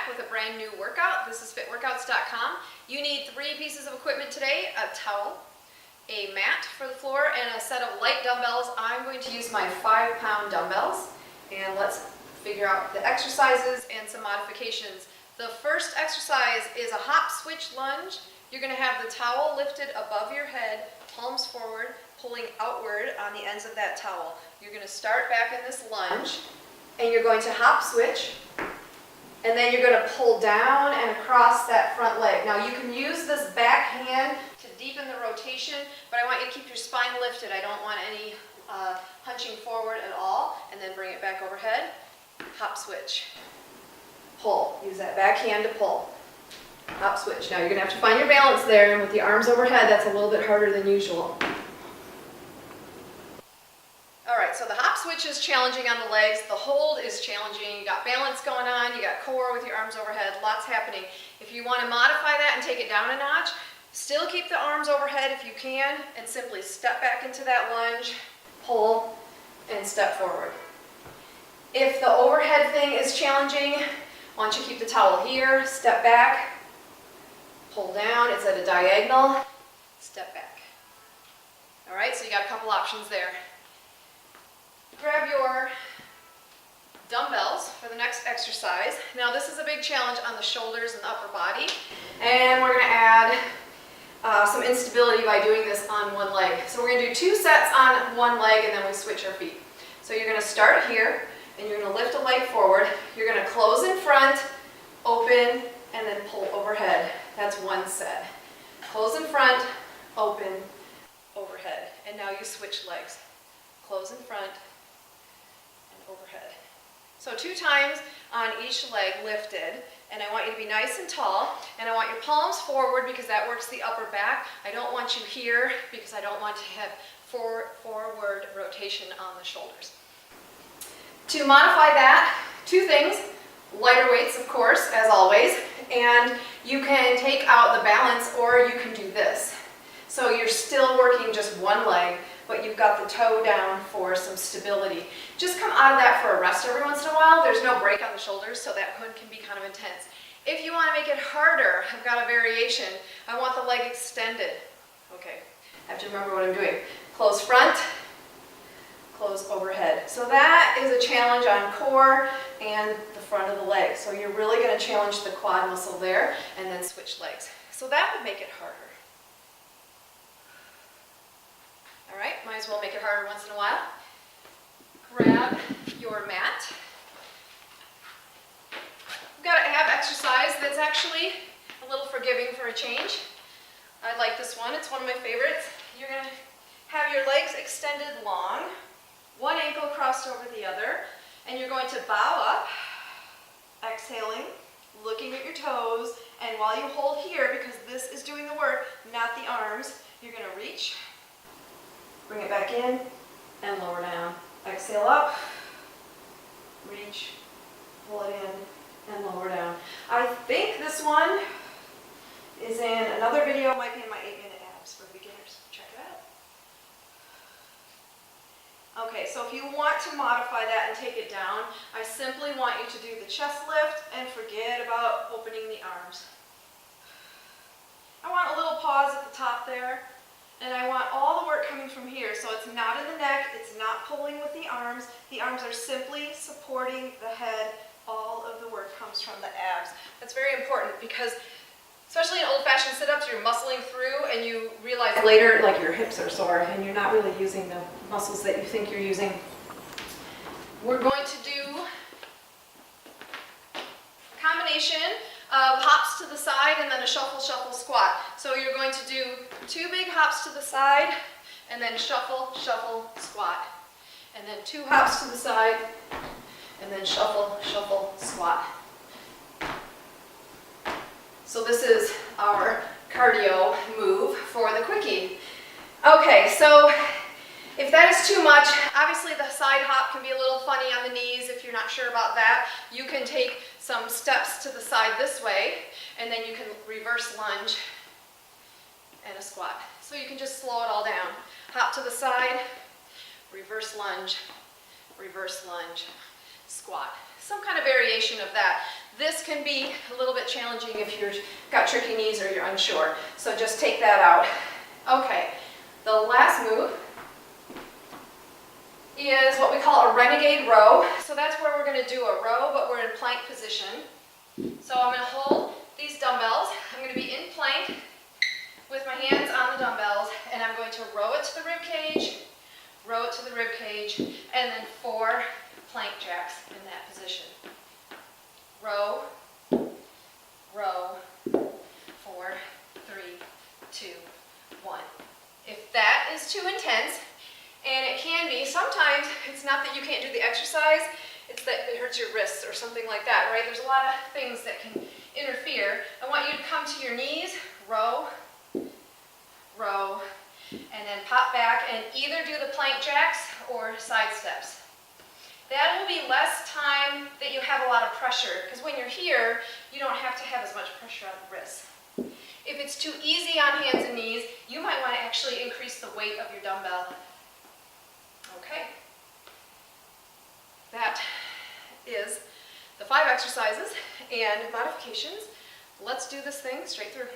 back with a brand new workout. This is fitworkouts.com. You need 3 pieces of equipment today: a towel, a mat for the floor, and a set of light dumbbells. I'm going to use my 5-pound dumbbells, and let's figure out the exercises and some modifications. The first exercise is a hop switch lunge. You're going to have the towel lifted above your head, palms forward, pulling outward on the ends of that towel. You're going to start back in this lunge, and you're going to hop switch, and then you're going to pull down and across that front leg. Now you can use this back hand to deepen the rotation, but I want you to keep your spine lifted. I don't want any hunching forward at all, and then bring it back overhead. Hop switch. Pull. Use that back hand to pull. Hop switch. Now you're going to have to find your balance there, and with the arms overhead, that's a little bit harder than usual. Alright, so the hop switch is challenging on the legs, the hold is challenging, you got balance going on, you got core with your arms overhead, lots happening. If you want to modify that and take it down a notch, still keep the arms overhead if you can, and simply step back into that lunge, pull, and step forward. If the overhead thing is challenging, why don't you keep the towel here, step back, pull down, it's at a diagonal, step back. Alright, so you got a couple options there. Grab your dumbbells for the next exercise. Now this is a big challenge on the shoulders and the upper body, and we're going to add some instability by doing this on one leg. So we're going to do 2 sets on one leg, and then we switch our feet. So you're going to start here, and you're going to lift a leg forward. You're going to close in front, open, and then pull overhead. That's one set. Close in front, open, overhead. And now you switch legs. Close in front, overhead. So 2 times on each leg lifted, and I want you to be nice and tall, and I want your palms forward because that works the upper back. I don't want you here because I don't want to have forward rotation on the shoulders. To modify that, 2 things: lighter weights, of course, as always, and you can take out the balance, or you can do this. So you're still working just one leg, but you've got the toe down for some stability. Just come out of that for a rest every once in a while. There's no break on the shoulders, so that one can be kind of intense. If you want to make it harder, I've got a variation. I want the leg extended. Okay, I have to remember what I'm doing. Close front, close overhead. So that is a challenge on core and the front of the leg. So you're really going to challenge the quad muscle there, and then switch legs. So that would make it harder. Alright, might as well make it harder once in a while. Grab your mat. We've got to have exercise that's actually a little forgiving for a change. I like this one, it's one of my favorites. You're going to have your legs extended long, one ankle crossed over the other, and you're going to bow up, exhaling, looking at your toes, and while you hold here, because this is doing the work, not the arms, you're going to reach, bring it back in, and lower down. Exhale up, reach, pull it in, and lower down. I think this one is in another video. It might be in my 8-minute abs for beginners. Check it out. Okay, so if you want to modify that and take it down, I simply want you to do the chest lift and forget about opening the arms. I want a little pause at the top there. And I want all the work coming from here, so it's not in the neck, it's not pulling with the arms. The arms are simply supporting the head. All of the work comes from the abs. That's very important because, especially in old-fashioned sit-ups, you're muscling through and you realize later, like, your hips are sore and you're not really using the muscles that you think you're using. We're going to do a combination of hops to the side and then a shuffle, shuffle, squat. So you're going to do 2 big hops to the side and then shuffle, shuffle, squat. And then 2 hops to the side and then shuffle, shuffle, squat. So this is our cardio move for the quickie. Okay, so if that is too much, obviously the side hop can be a little funny on the knees if you're not sure about that. You can take some steps to the side this way, and then you can reverse lunge and a squat. So you can just slow it all down. Hop to the side, reverse lunge, squat. Some kind of variation of that. This can be a little bit challenging if you've got tricky knees or you're unsure. So just take that out. Okay, the last move is what we call a renegade row. So that's where we're going to do a row, but we're in plank position. So I'm going to hold these dumbbells. I'm going to be in plank with my hands on the dumbbells, and I'm going to row it to the rib cage, row it to the rib cage, and then 4 plank jacks in that position. Row, row, 4, 3, 2, 1. If that is too intense, and it can be, sometimes it's not that you can't do the exercise, it's that it hurts your wrists or something like that, right? There's a lot of things that can interfere. I want you to come to your knees, row, row, and then pop back and either do the plank jacks or side steps. That will be less time that you have a lot of pressure, because when you're here, you don't have to have as much pressure on the wrists. If it's too easy on hands and knees, you might want to actually increase the weight of your dumbbell. Okay. That is the 5 exercises and modifications. Let's do this thing straight through.